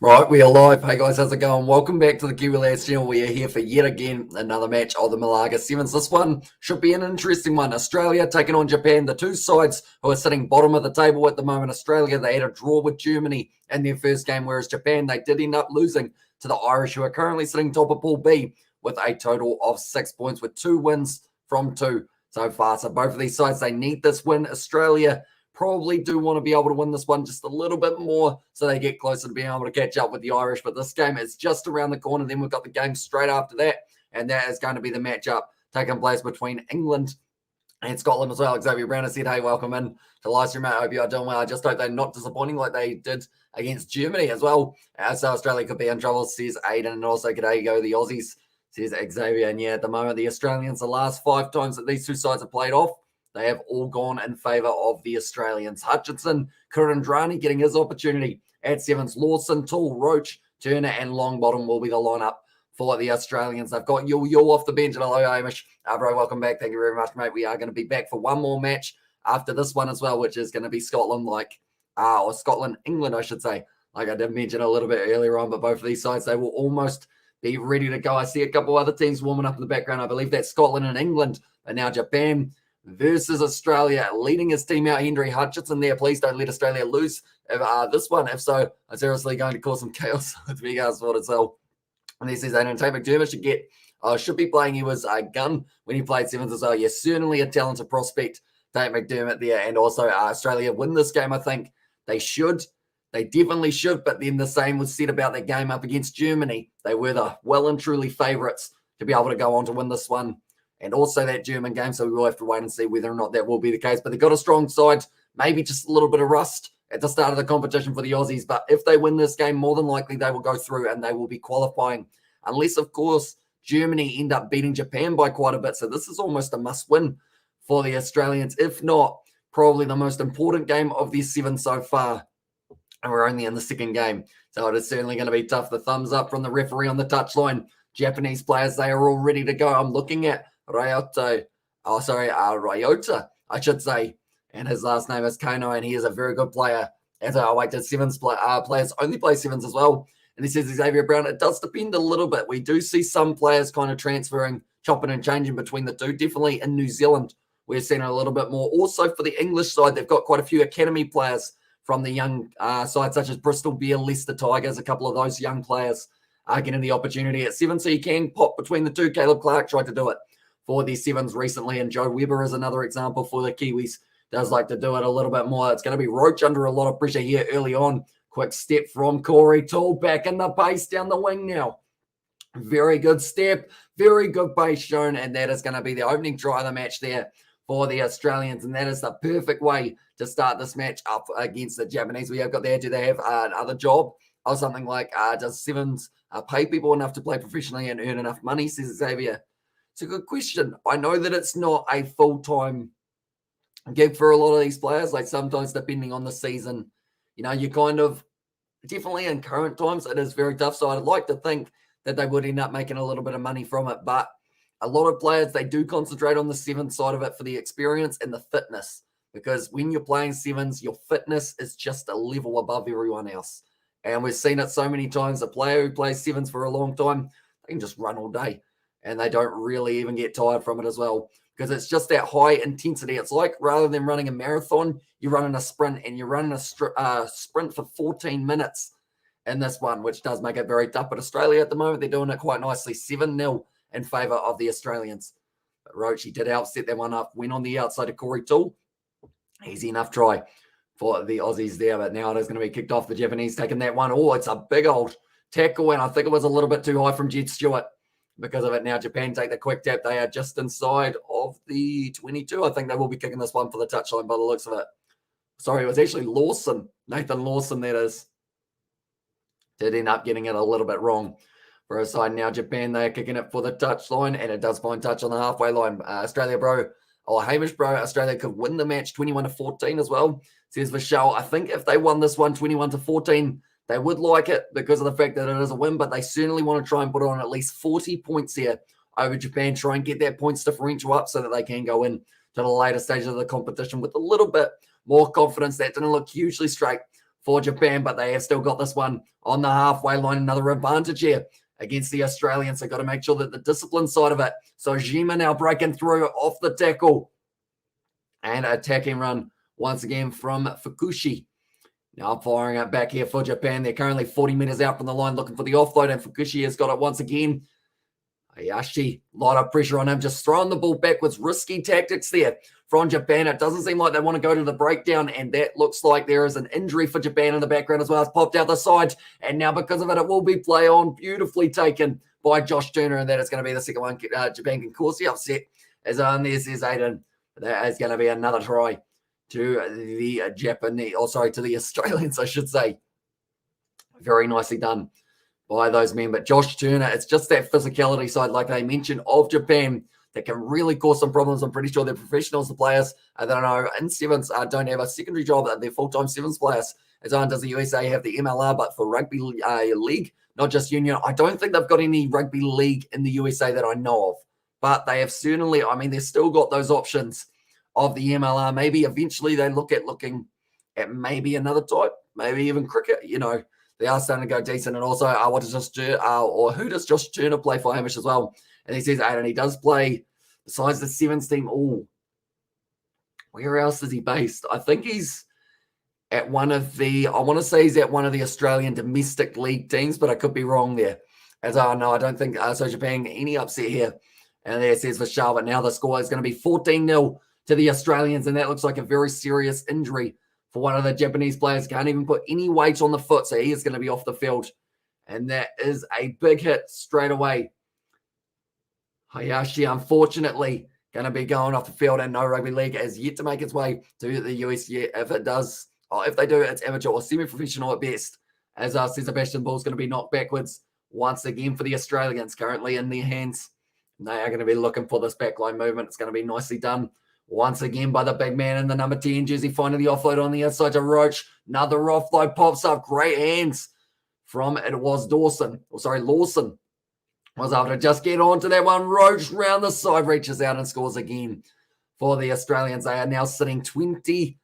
Right, we are live. Hey guys, how's it going? Welcome back to the Kiwi Lads channel. We are here for yet again another match of the Malaga Sevens. This one should be an interesting one. Australia taking on Japan, the two sides who are sitting bottom of the table at the moment. Australia, they had a draw with Germany in their first game, whereas Japan, they did end up losing to the Irish, who are currently sitting top of Pool B with a total of 6 points with 2 wins from 2 so far. So both of these sides, they need this win. Australia probably do want to be able to win this one just a little bit more so they get closer to being able to catch up with the Irish. But this game is just around the corner. Then we've got the game straight after that, and that is going to be the matchup taking place between England and Scotland as well. Xavier Brown has said, hey, welcome in to the live stream, mate. I hope you are doing well. I just hope they're not disappointing like they did against Germany as well. So Australia could be in trouble, says Aiden. And also, g'day, go the Aussies, says Xavier. And yeah, at the moment, the Australians, the last 5 times that these two sides have played off, they have all gone in favour of the Australians. Hutchinson, Kurandrani getting his opportunity at sevens. Lawson, Toole, Roach, Turner and Longbottom will be the lineup for the Australians. They've got Yule off the bench. Hello, Hamish. Bro, welcome back. Thank you very much, mate. We are going to be back for one more match after this one as well, which is going to be England, I should say. Like I did mention a little bit earlier on, but both of these sides, they will almost be ready to go. I see a couple other teams warming up in the background. I believe that's Scotland and England, but now Japan versus Australia, leading his team out, Henry Hutchinson there. Please don't let Australia lose this one. If so, I'm seriously going to cause some chaos with regards to what it's all. And he says, Tate McDermott should be playing. He was a gun when he played sevens as well. Yes, certainly a talented prospect, Tate McDermott there. And also Australia win this game, I think they should. They definitely should, but then the same was said about that game up against Germany. They were the well and truly favourites to be able to go on to win this one. And also that German game, so we will have to wait and see whether or not that will be the case. But they've got a strong side, maybe just a little bit of rust at the start of the competition for the Aussies. But if they win this game, more than likely they will go through and they will be qualifying. Unless, of course, Germany end up beating Japan by quite a bit. So this is almost a must-win for the Australians. If not, probably the most important game of these 7 so far. And we're only in the second game. So it is certainly going to be tough. The thumbs up from the referee on the touchline. Japanese players, they are all ready to go. I'm looking at Ryota, I should say, and his last name is Kano, and he is a very good player. As I like to sevens players only play sevens as well. And he says, Xavier Brown, it does depend a little bit. We do see some players kind of transferring, chopping and changing between the two. Definitely in New Zealand, we're seeing it a little bit more. Also for the English side, they've got quite a few academy players from the young side, such as Bristol Bear, Leicester Tigers. A couple of those young players are getting the opportunity at 7, so you can pop between the two. Caleb Clark tried to do it for the sevens recently, and Joe Webber is another example for the Kiwis. Does like to do it a little bit more. It's going to be Roach under a lot of pressure here early on. Quick step from Corey Toole, back in the pace down the wing now. Very good step, very good pace shown, and that is going to be the opening try of the match there for the Australians, and that is the perfect way to start this match up against the Japanese. We have got there. Do they have another job or something like, does sevens pay people enough to play professionally and earn enough money, says Xavier? It's a good question. I know that it's not a full-time gig for a lot of these players. Like sometimes depending on the season, you kind of definitely in current times, it is very tough. So I'd like to think that they would end up making a little bit of money from it. But a lot of players, they do concentrate on the sevens side of it for the experience and the fitness. Because when you're playing sevens, your fitness is just a level above everyone else. And we've seen it so many times. A player who plays sevens for a long time, they can just run all day. And they don't really even get tired from it as well, because it's just that high intensity. It's like rather than running a marathon, you're running a sprint, and you're running a sprint for 14 minutes in this one, which does make it very tough. But Australia at the moment, they're doing it quite nicely, 7-0 in favour of the Australians. But Roach, he did help set that one up, went on the outside of Corey Toole. Easy enough try for the Aussies there, but now it is going to be kicked off. The Japanese taking that one. Oh, it's a big old tackle, and I think it was a little bit too high from Jed Stewart. Because of it now, Japan take the quick tap. They are just inside of the 22. I think they will be kicking this one for the touchline by the looks of it. Sorry, it was actually Lawson. Nathan Lawson, that is. Did end up getting it a little bit wrong. For a side now, Japan, they are kicking it for the touchline, and it does find touch on the halfway line. Australia, Hamish, Australia could win the match 21-14 as well. Says Vishal, I think if they won this one 21-14, they would like it because of the fact that it is a win, but they certainly want to try and put on at least 40 points here over Japan, try and get that points differential up so that they can go in to the later stages of the competition with a little bit more confidence. That didn't look hugely straight for Japan, but they have still got this one on the halfway line. Another advantage here against the Australians. They've got to make sure that the discipline side of it. So Jima now breaking through off the tackle. And attacking run once again from Fukushi. Now firing it back here for Japan. They're currently 40 meters out from the line looking for the offload, and Fukushi has got it once again. Hayashi, a lot of pressure on him, just throwing the ball backwards. Risky tactics there from Japan. It doesn't seem like they want to go to the breakdown, and that looks like there is an injury for Japan in the background as well. It's popped out the side, and now because of it, it will be play on. Beautifully taken by Josh Turner, and that is going to be the second one. Japan can cause the upset as there's Aiden. That is going to be another try to the Japanese, to the Australians, I should say. Very nicely done by those men. But Josh Turner, it's just that physicality side, like I mentioned, of Japan that can really cause some problems. I'm pretty sure they're professionals, the players. I don't know, in sevens don't have a secondary job. They're full-time sevens players. As does the USA have the MLR, but for rugby league, not just union, I don't think they've got any rugby league in the USA that I know of. But they have certainly, they've still got those options of the MLR. Maybe eventually they looking at maybe another type, maybe even cricket. They are starting to go decent. And also, who does Josh Turner play for Hamish as well? And he says, Aiden, he does play, besides the sevens team, where else is he based? I think he's at one of the, he's at one of the Australian domestic league teams, but I could be wrong there. No, I don't think so. Japan, any upset here. And there it says for Charlotte. Now the score is going to be 14-0 to the Australians, and that looks like a very serious injury for one of the Japanese players. Can't even put any weight on the foot, so he is going to be off the field. And that is a big hit straight away. Hayashi, unfortunately, going to be going off the field, and no rugby league has yet to make its way to the US yet. If it does, or if they do, it's amateur or semi-professional at best. As Sebastian Ball's going to be knocked backwards once again for the Australians, currently in their hands. They are going to be looking for this backline movement. It's going to be nicely done once again by the big man in the number 10 jersey, finding the offload on the outside to Roach. Another offload pops up. Great hands from, it was Lawson. Was able to just get onto that one. Roach round the side, reaches out and scores again for the Australians. They are now sitting 21-0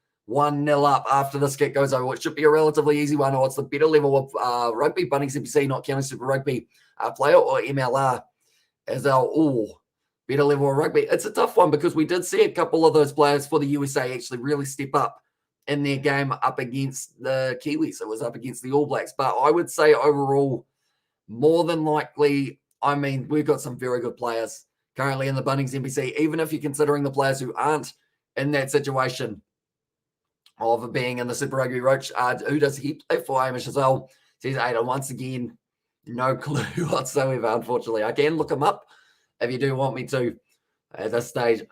up after this kick goes over, which should be a relatively easy one. It's the better level of rugby, Bunnings CPC, not counting Super Rugby player, or MLR. As better level of rugby. It's a tough one because we did see a couple of those players for the USA actually really step up in their game up against the Kiwis. It was up against the All Blacks. But I would say overall, more than likely, we've got some very good players currently in the Bunnings NPC, even if you're considering the players who aren't in that situation of being in the Super Rugby. Roach, who does he play for? Hamish as well. Says Ada once again. No clue whatsoever, unfortunately. I can look him up if you do want me to. At this stage,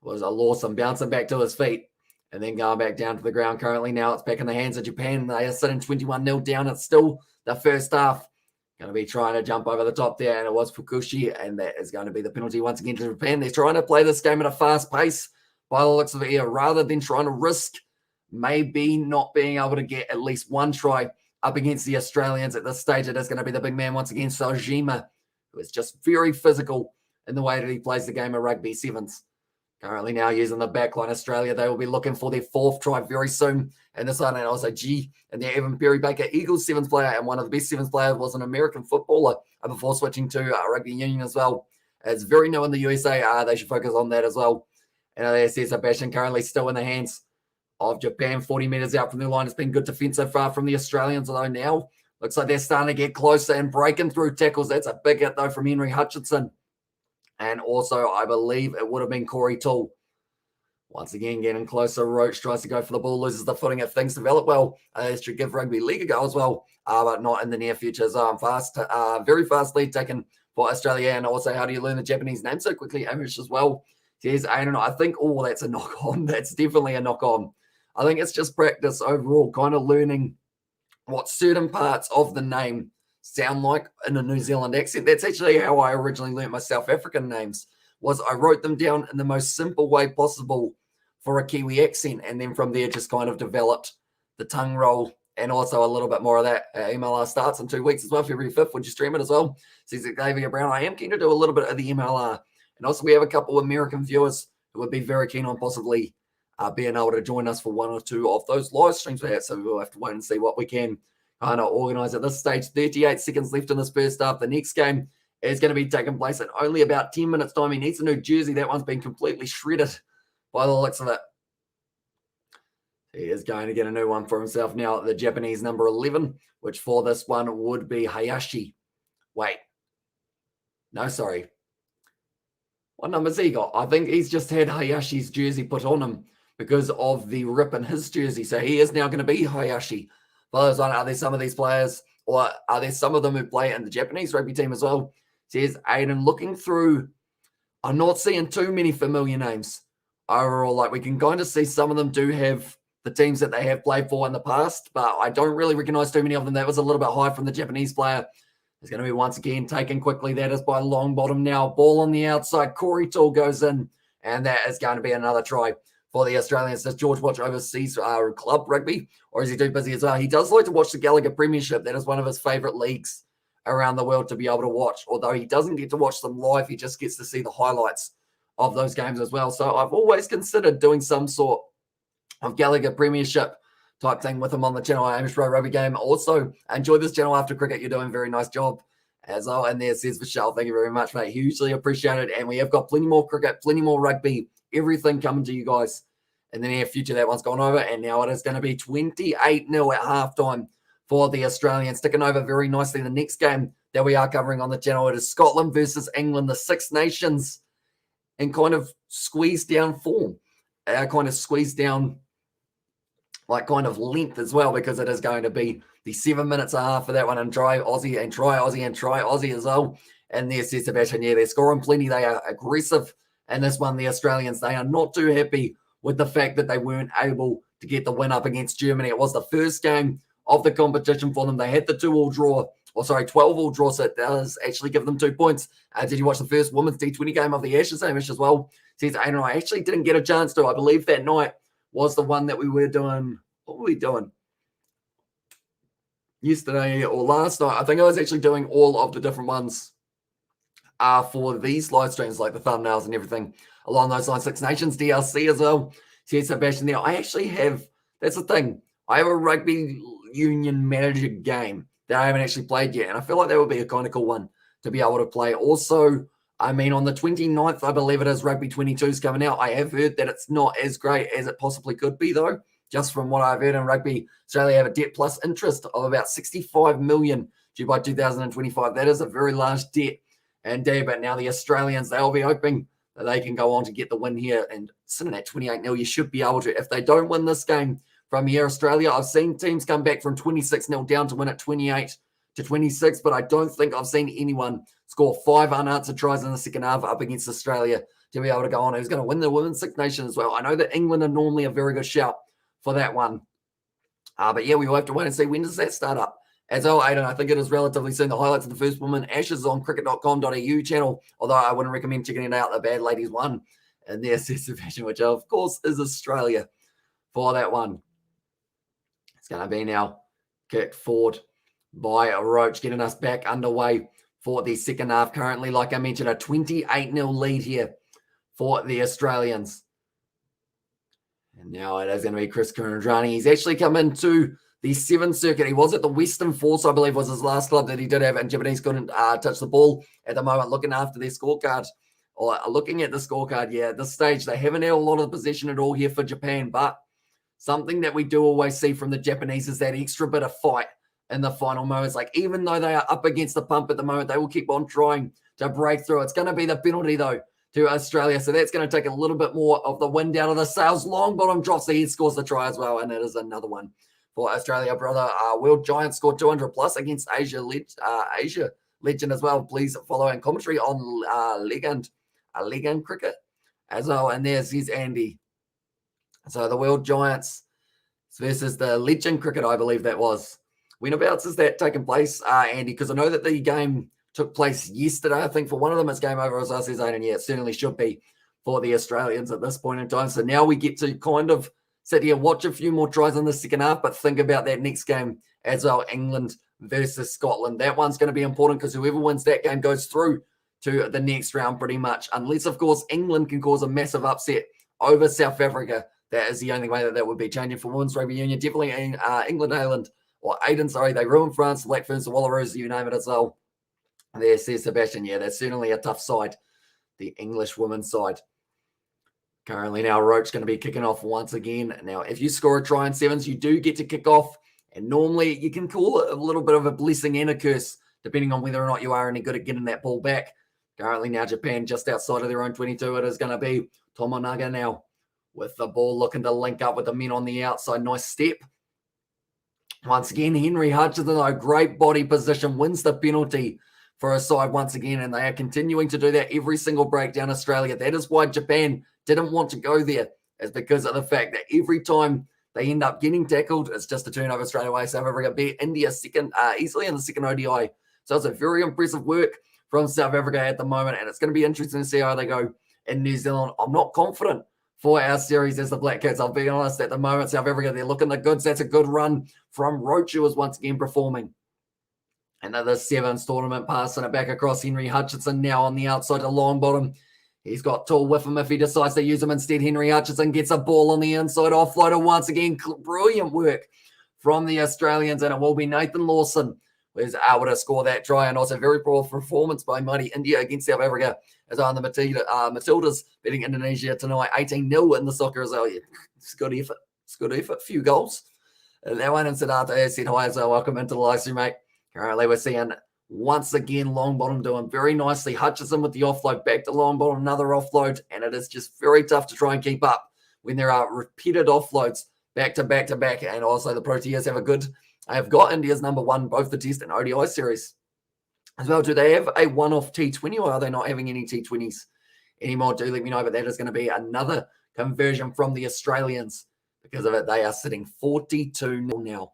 was a Lawson bouncing back to his feet and then going back down to the ground. Currently now it's back in the hands of Japan. They are sitting 21-0 down. It's still the first half. Going to be trying to jump over the top there, and it was Fukushi, and that is going to be the penalty once again to Japan. They're trying to play this game at a fast pace by the looks of it here, rather than trying to risk maybe not being able to get at least one try up against the Australians. At this stage, it is going to be the big man once again, Sojima, who is just very physical in the way that he plays the game of rugby sevens. Currently now using the backline. Australia, they will be looking for their fourth try very soon. And this one, and also and their Evan Perry Baker, Eagles sevens player, and one of the best sevens players, was an American footballer before switching to rugby union as well. It's very new in the USA. They should focus on that as well. And there's Sebastian, currently still in the hands of Japan, 40 meters out from the line. It's been good defense so far from the Australians, although now looks like they're starting to get closer and breaking through tackles. That's a big hit, though, from Henry Hutchinson. And also, I believe it would have been Corey Toole. Once again, getting closer. Roach tries to go for the ball, loses the footing. If things develop well, they should give rugby league a go as well, but not in the near future. So very fast lead taken for Australia. And also, how do you learn the Japanese name so quickly? Amish as well. Says, I don't know. I think, that's a knock on. That's definitely a knock on. I think it's just practice overall, kind of learning what certain parts of the name sound like in a New Zealand accent. That's actually how I originally learned my South African names, was I wrote them down in the most simple way possible for a Kiwi accent, and then from there just kind of developed the tongue roll, and also a little bit more of that. MLR starts in 2 weeks as well, February 5th. Would you stream it as well? Says Xavier Brown. I am keen to do a little bit of the MLR, and also we have a couple of American viewers who would be very keen on possibly being able to join us for one or two of those live streams. So we'll have to wait and see what we can kind of organize at this stage. 38 seconds left in this first half. The next game is going to be taking place in only about 10 minutes' time. He needs a new jersey. That one's been completely shredded by the looks of it. He is going to get a new one for himself now. The Japanese number 11, which for this one would be Hayashi. Wait. No, sorry. What number's he got? I think he's just had Hayashi's jersey put on him because of the rip in his jersey. So he is now going to be Hayashi. For those one, are there some of these players, or are there some of them who play in the Japanese rugby team as well? Says Aiden, looking through, I'm not seeing too many familiar names overall. Like, we can kind of see some of them do have the teams that they have played for in the past, but I don't really recognize too many of them. That was a little bit high from the Japanese player. It's going to be once again taken quickly. That is by Longbottom now. Ball on the outside. Corey Toole goes in, and that is going to be another try for the Australians. Does George watch overseas club rugby, or is he too busy as well? He does like to watch the Gallagher Premiership. That is one of his favourite leagues around the world to be able to watch. Although he doesn't get to watch them live, he just gets to see the highlights of those games as well. So I've always considered doing some sort of Gallagher Premiership type thing with him on the channel. Amish Pro Rugby Game. Also, enjoy this channel after cricket. You're doing a very nice job as well. And there says Michelle, thank you very much, mate. Hugely appreciated. And we have got plenty more cricket, plenty more rugby, everything coming to you guys in the near future. That one's gone over. And now it is going to be 28-0 at halftime for the Australians. Ticking over very nicely. The next game that we are covering on the channel, it is Scotland versus England, the Six Nations, in kind of squeezed down form. Kind of squeezed down like kind of length as well, because it is going to be the 7 minutes and a half for that one, and try Aussie and try Aussie and try Aussie as well. And there's Sebastian, yeah, they're scoring plenty. They are aggressive. And this one, the Australians, they are not too happy with the fact that they weren't able to get the win up against Germany. It was the first game of the competition for them. They had the 12-all draw, so it does actually give them 2 points. Did you watch the first women's T20 game of the Ashes, Amish, as well? Says, I actually didn't get a chance to. I believe that night was the one that we were doing. What were we doing? Yesterday or last night. I think I was actually doing all of the different ones for these live streams, like the thumbnails and everything along those lines. Six Nations DLC as well. See, Sebastian there. I actually have, that's the thing. I have a rugby union manager game that I haven't actually played yet. And I feel like that would be a kind of cool one to be able to play. Also, I mean, on the 29th, I believe it is Rugby 22 is coming out. I have heard that it's not as great as it possibly could be, though. Just from what I've heard in rugby, Australia have a debt plus interest of about 65 million due by 2025. That is a very large debt indeed. But now the Australians, they'll be hoping that they can go on to get the win here. And sitting at 28-0, you should be able to. If they don't win this game from here, Australia, I've seen teams come back from 26-0 down to win at 28-26, but I don't think I've seen anyone score 5 unanswered tries in the second half up against Australia to be able to go on. Who's going to win the Women's Six Nations as well? I know that England are normally a very good shout for that one. But yeah, we will have to wait and see. When does that start up? As well, Aiden, I think it is relatively soon. The highlights of the first woman Ashes on cricket.com.au channel, although I wouldn't recommend checking it out. The Bad Ladies won in their division, which of course is Australia for that one. It's going to be now kicked forward by Roach, getting us back underway for the second half. Currently, like I mentioned, a 28-0 lead here for the Australians. And now it is going to be Chris Kurandrani. He's actually come into the Sevens circuit. He was at the Western Force, I believe, was his last club that he did have, and Japanese couldn't touch the ball at the moment. Looking after their scorecard, or looking at the scorecard, yeah, at this stage, they haven't had a lot of possession at all here for Japan, but something that we do always see from the Japanese is that extra bit of fight in the final moments. Like, even though they are up against the pump at the moment, they will keep on trying to break through. It's going to be the penalty, though, to Australia. So that's going to take a little bit more of the wind out of the sails. Longbottom drops the head, scores the try as well, and it is another one for Australia. Brother, World Giants scored 200 plus against Asia Legend as well. Please follow and commentary on Legend Cricket as well. And there's his Andy. So the World Giants versus the Legend Cricket, I believe that was. Whenabouts is that taking place, Andy? Because I know that the game took place yesterday. I think for one of them it's game over, as I says, and yeah, it certainly should be for the Australians at this point in time. So now we get to kind of sit here, watch a few more tries in the second half, but think about that next game as well, England versus Scotland. That one's going to be important because whoever wins that game goes through to the next round pretty much. Unless, of course, England can cause a massive upset over South Africa. That is the only way that would be changing for women's rugby union. Definitely England, Ireland, or Aiden, sorry, they ruined France, Black Ferns, the Wallaroos, you name it as well. There says Sebastian. Yeah, that's certainly a tough side, the English women's side. Currently now, Roach going to be kicking off once again. Now, if you score a try in sevens, you do get to kick off. And normally you can call it a little bit of a blessing and a curse, depending on whether or not you are any good at getting that ball back. Currently now, Japan just outside of their own 22. It is going to be Tomonaga now with the ball looking to link up with the men on the outside. Nice step. Once again, Henry Hutchinson, a great body position, wins the penalty for a side once again, and they are continuing to do that every single break down Australia. That is why Japan didn't want to go there, is because of the fact that every time they end up getting tackled, it's just a turnover straight away. South Africa beat India second easily in the second ODI. So it's a very impressive work from South Africa at the moment, and it's going to be interesting to see how they go in New Zealand. I'm not confident for our series as the Black Cats. I'll be honest, at the moment, South Africa, they're looking the goods. That's a good run from Roach, who is once again performing. Another sevens tournament, passing it back across Henry Hutchinson now on the outside to long bottom. He's got Tool with him if he decides to use him instead. Henry Hutchinson gets a ball on the inside offloader once again. Brilliant work from the Australians, and it will be Nathan Lawson who is able to score that try, and also very poor performance by mighty India against South Africa as on the Matildas beating Indonesia tonight 18-0 in the soccer as well. Yeah, it's good effort. It's good effort. Few goals. That one in Siddhartha said hi as well. Welcome into the live stream, mate. Currently, we're seeing once again long bottom doing very nicely. Hutchinson with the offload back to long bottom, another offload, and it is just very tough to try and keep up when there are repeated offloads back to back to back. And also the Proteas have got India's number one, both the Test and ODI series as well. Do they have a one-off T20, or are they not having any T20s anymore? Do let me know, but that is going to be another conversion from the Australians. Because of it, they are sitting 42-0 now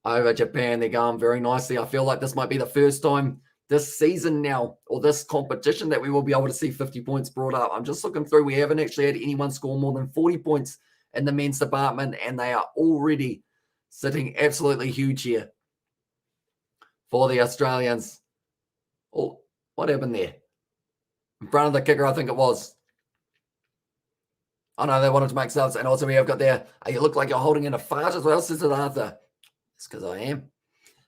over Japan. They're going very nicely. I feel like this might be the first time this season now, or this competition, that we will be able to see 50 points brought up. I'm just looking through. We haven't actually had anyone score more than 40 points in the men's department, and they are already sitting absolutely huge here for the Australians. Oh, what happened there? In front of the kicker, I think it was. Oh, no, they wanted to make subs. And also we have got there, you look like you're holding in a fart as well, says Siddhartha. It's because I am.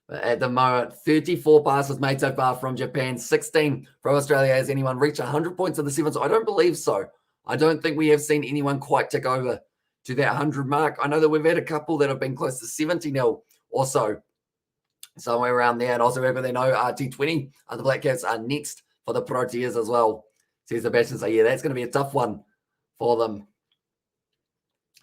But at the moment, 34 passes made so far from Japan, 16 from Australia. Has anyone reached 100 points in the sevens? I don't believe so. I don't think we have seen anyone quite tick over to that 100 mark. I know that we've had a couple that have been close to 70-0 or so, somewhere around there. And also, whoever they know, T20, the Black Cats are next for the Proteas as well. Says Sebastian. So, yeah, that's going to be a tough one for them.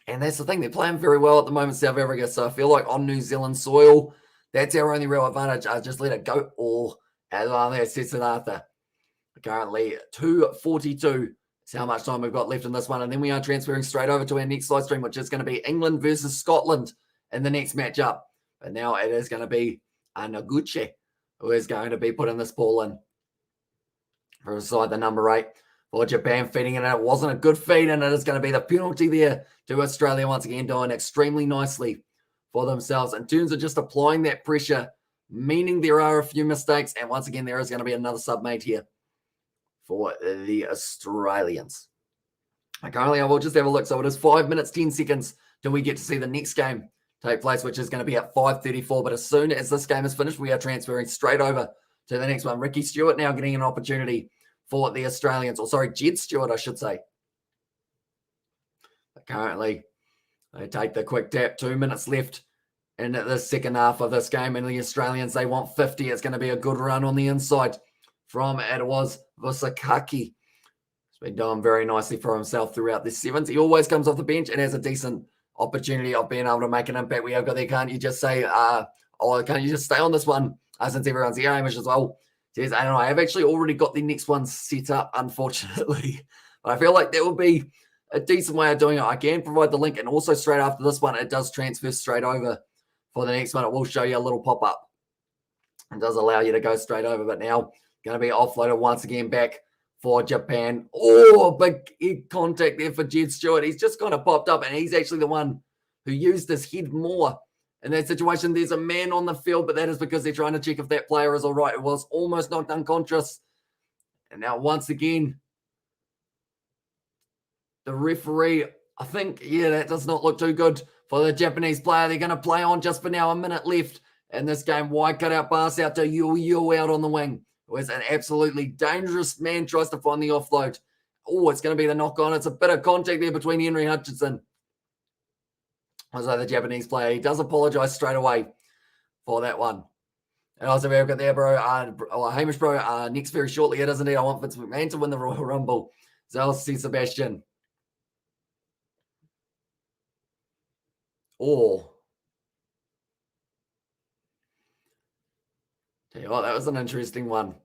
And that's the thing. They're playing very well at the moment, South Africa. So I feel like on New Zealand soil, that's our only real advantage. I just let it go all as well. There, says Siddhartha. Currently, 2:42 is how much time we've got left in this one. And then we are transferring straight over to our next live stream, which is going to be England versus Scotland in the next matchup. But now it is going to be Noguchi who is going to be putting this ball in for side the number 8. For Japan feeding it, and it wasn't a good feed, and it is going to be the penalty there to Australia once again, doing extremely nicely for themselves in terms of just applying that pressure, meaning there are a few mistakes, and once again, there is going to be another submate here for the Australians. Currently, I will just have a look. So it is 5 minutes, 10 seconds till we get to see the next game take place, which is going to be at 5:34. But as soon as this game is finished, we are transferring straight over to the next one. Ricky Stewart now getting an opportunity for the Australians, or sorry, Jed Stewart, I should say. But currently, they take the quick tap. 2 minutes left in the second half of this game, and the Australians, they want 50. It's going to be a good run on the inside from Edwards Vosakaki. He's been doing very nicely for himself throughout this sevens. He always comes off the bench and has a decent opportunity of being able to make an impact. We have got there. Can't you just say, can't you just stay on this one since everyone's here, Amish, as well? Says, I don't know. I've actually already got the next one set up, unfortunately. But I feel like that would be a decent way of doing it. I can provide the link, and also straight after this one, it does transfer straight over for the next one. It will show you a little pop-up. It does allow you to go straight over, but now going to be offloaded once again back for Japan. Oh, big contact there for Jed Stewart. He's just kind of popped up, and he's actually the one who used his head more in that situation. There's a man on the field, but that is because they're trying to check if that player is all right. It was almost knocked unconscious. And now once again, the referee I think, yeah, that does not look too good for the Japanese player. They're going to play on just for now, a minute left in this game. Wide cutout pass out to Yu out on the wing. It was an absolutely dangerous man, tries to find the offload. Oh, it's going to be the knock on. It's a bit of contact there between Henry Hutchinson. Was the Japanese player. He does apologize straight away for that one. And also, we've got there, bro. Hamish, bro. Next very shortly, it doesn't need. I want Vince McMahon to win the Royal Rumble. Zal C. Sebastian. Or, tell you what, that was an interesting one.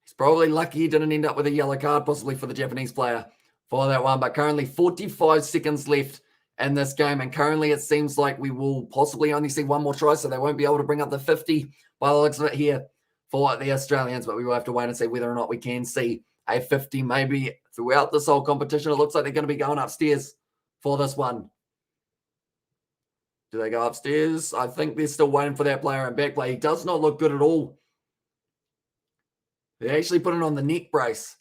He's probably lucky he didn't end up with a yellow card, possibly for the Japanese player for that one. But currently 45 seconds left in this game. And currently it seems like we will possibly only see one more try, so they won't be able to bring up the 50 by the looks of it here for the Australians. But we will have to wait and see whether or not we can see a 50 maybe throughout this whole competition. It looks like they're going to be going upstairs for this one. Do they go upstairs? I think they're still waiting for that player in back play. He does not look good at all. They actually put it on the neck brace.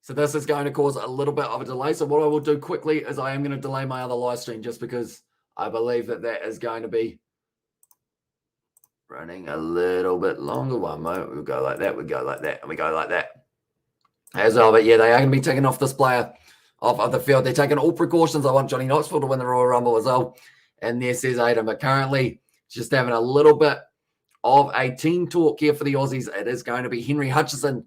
So this is going to cause a little bit of a delay. So what I will do quickly is I am going to delay my other live stream just because I believe that that is going to be running a little bit longer. One moment. We'll go like that. We go like that. And we go like that. As well. But yeah, they are going to be taking off this player off of the field. They're taking all precautions. I want Johnny Knoxville to win the Royal Rumble as well. And there says Aiden. But currently just having a little bit of a team talk here for the Aussies. It is going to be Henry Hutchinson.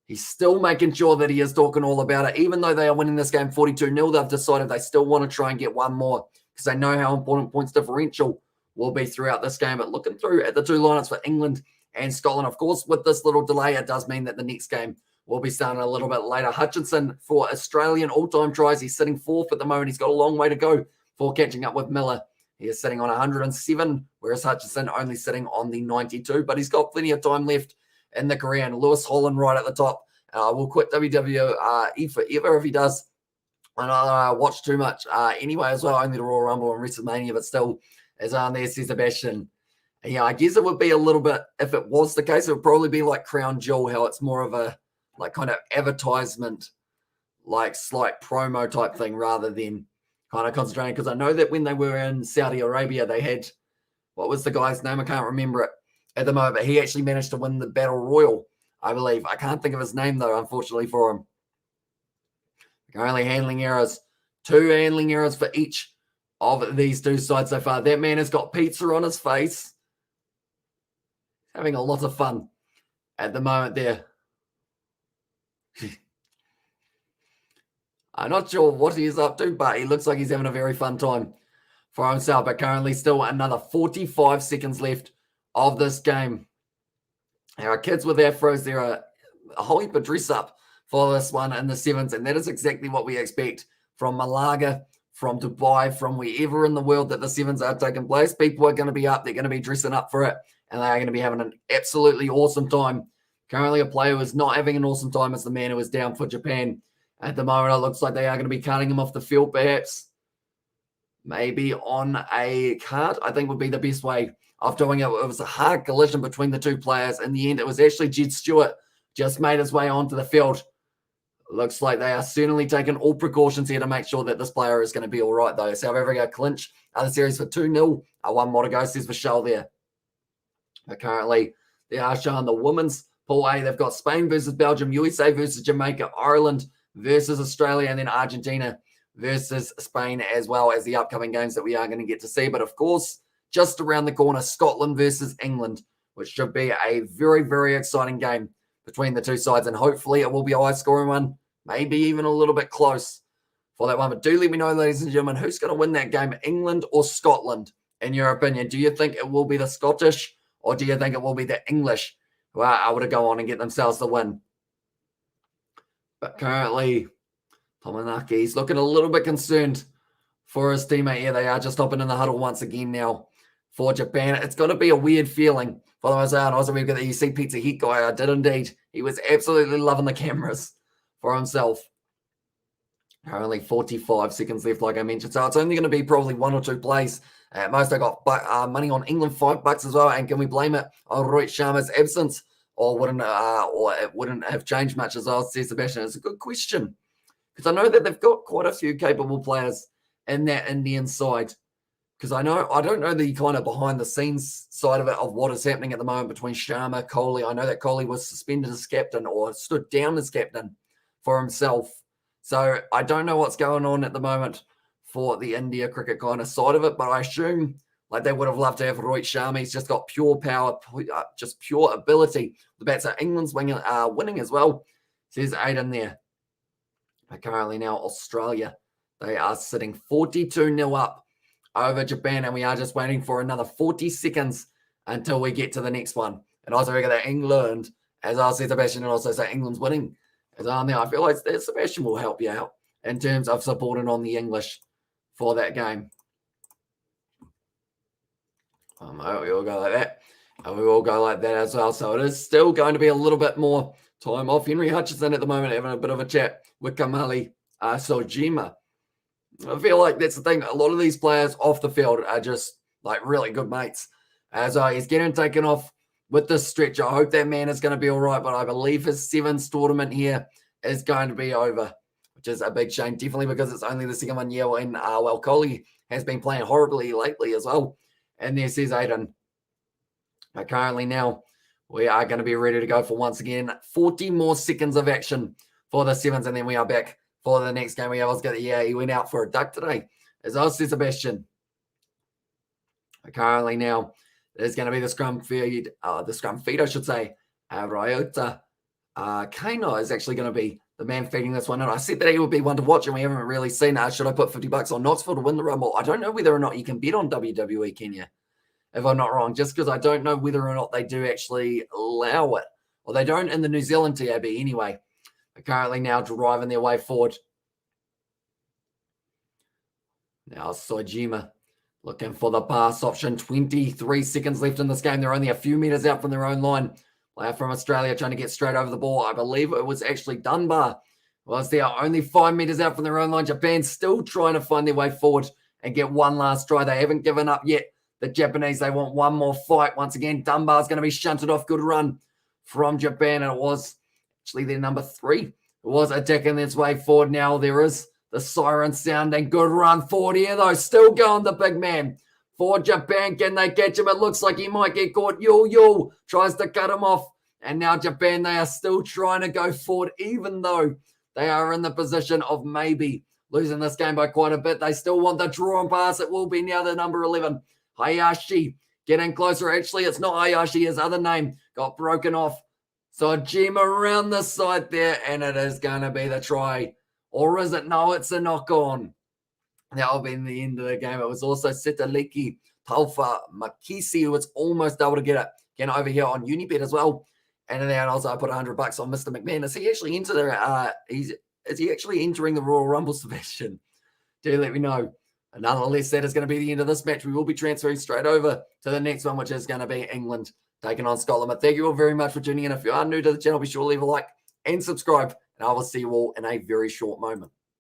He's still making sure that he is talking all about it. Even though they are winning this game 42-0, they've decided they still want to try and get one more because they know how important points differential will be throughout this game. But looking through at the two lineups for England and Scotland, of course, with this little delay, it does mean that the next game will be starting a little bit later. Hutchinson for Australian all-time tries. He's sitting fourth at the moment. He's got a long way to go for catching up with Miller. He is sitting on 107, whereas Hutchinson only sitting on the 92. But he's got plenty of time left in the career. And Lewis Holland right at the top. Will quit WWE forever if he does. I don't watch too much anyway as well. Only the Royal Rumble and WrestleMania, but still, as on there says Sebastian. Yeah, I guess it would be a little bit, if it was the case, it would probably be like Crown Jewel, how it's more of a like kind of advertisement, like slight promo type thing rather than kind of concentrating. Because I know that when they were in Saudi Arabia, they had, what was the guy's name? I can't remember it at the moment, but he actually managed to win the Battle Royal, I believe. I can't think of his name, though, unfortunately for him. Currently handling errors. 2 handling errors for each of these two sides so far. That man has got pizza on his face. Having a lot of fun at the moment there. I'm not sure what he is up to, but he looks like he's having a very fun time for himself. But currently still another 45 seconds left of this game. Our kids with afros, there are a whole heap of dress up for this one in the sevens, and that is exactly what we expect from Malaga, from Dubai, from wherever in the world that the sevens are taking place. People are going to be up, they're going to be dressing up for it, and they are going to be having an absolutely awesome time. Currently, a player who is not having an awesome time is the man who is down for Japan. At the moment, it looks like they are going to be cutting him off the field, perhaps. Maybe on a cart, I think would be the best way of doing it. It was a hard collision between the two players. In the end, it was actually Jed Stewart just made his way onto the field. Looks like they are certainly taking all precautions here to make sure that this player is going to be all right, though. South Africa clinch the series for 2-0. One more to go, says Michelle there. But currently, they are showing the women's Pool A. They've got Spain versus Belgium, USA versus Jamaica, Ireland versus Australia, and then Argentina versus Spain, as well as the upcoming games that we are going to get to see. But of course, just around the corner, Scotland versus England, which should be a very, very exciting game between the two sides. And hopefully it will be a high-scoring one, maybe even a little bit close for that one. But do let me know, ladies and gentlemen, who's going to win that game, England or Scotland, in your opinion? Do you think it will be the Scottish, or do you think it will be the English who are able to go on and get themselves the win? But currently, Tomanaki, he's looking a little bit concerned for his teammate here. They are just hopping in the huddle once again now for Japan. It's going to be a weird feeling for those out. Also, we've got the EC Pizza Heat guy. I did indeed. He was absolutely loving the cameras for himself. Currently 45 seconds left, like I mentioned. So it's only going to be probably 1 or 2 plays. At most, I got money on England, $5 as well. And can we blame it on Rohit Sharma's absence? Or it wouldn't have changed much as well, says Sebastian? It's a good question. Because I know that they've got quite a few capable players in that Indian side. Because I don't know the kind of behind the scenes side of it, of what is happening at the moment between Sharma, Kohli. I know that Kohli was suspended as captain or stood down as captain for himself. So I don't know what's going on at the moment for the India cricket kind of side of it, but I assume like they would have loved to have Rohit Sharma. He's just got pure power, just pure ability. The bats are England's winning as well. Says Aiden there. But currently now Australia, they are sitting 42-0 up over Japan, and we are just waiting for another 40 seconds until we get to the next one. And also we got that England, as I said, Sebastian, and also say England's winning. As I'm there, I feel like Sebastian will help you out in terms of supporting on the English for that game. We all go like that. And we all go like that as well. So it is still going to be a little bit more time off. Henry Hutchinson at the moment having a bit of a chat with Kamali Sojima. I feel like that's the thing. A lot of these players off the field are just like really good mates. As he's getting taken off with this stretch. I hope that man is going to be all right, but I believe his sevens tournament here is going to be over, which is a big shame. Definitely because it's only the second one year when Kohli has been playing horribly lately as well. And there says Aiden. But currently now we are going to be ready to go for once again 40 more seconds of action for the sevens, and then we are back for the next game. He went out for a duck today, as I said, Sebastian. But currently now there's going to be the scrum feed, I should say. Ryota Kaino is actually going to be the man feeding this one. And I said that he would be one to watch, and we haven't really seen it. Should I put $50 on Knoxville to win the Rumble? I don't know whether or not you can bet on WWE, can you? If I'm not wrong, just because I don't know whether or not they do actually allow it. Well, they don't in the New Zealand TAB anyway. They're currently now driving their way forward. Now Sojima looking for the pass option. 23 seconds left in this game. They're only a few meters out from their own line. Player from Australia trying to get straight over the ball. I believe it was actually Dunbar. Was there only 5 meters out from their own line. Japan still trying to find their way forward and get one last try. They haven't given up yet. The Japanese, they want one more fight. Once again, Dunbar's going to be shunted off. Good run from Japan. And it was actually their number 3. It was attacking its way forward. Now there is the siren sounding. Good run forward here, though. Still going, the big man. For Japan, can they catch him? It looks like he might get caught. Yul tries to cut him off. And now Japan, they are still trying to go forward, even though they are in the position of maybe losing this game by quite a bit. They still want the draw and pass. It will be now the number 11. Hayashi getting closer. Actually, it's not Hayashi. His other name got broken off. So Jima around the side there, and it is going to be the try. Or is it? No, it's a knock-on. That will be the end of the game. It was also Sitaliki Talfa Makisi, who was almost able to get it. Again, over here on Unibet as well. And then also I put $100 on Mr. McMahon. Is he actually into the, is he actually entering the Royal Rumble, Sebastian? Do let me know. Nonetheless, that is going to be the end of this match. We will be transferring straight over to the next one, which is going to be England taking on Scotland. But thank you all very much for tuning in. If you are new to the channel, be sure to leave a like and subscribe. And I will see you all in a very short moment.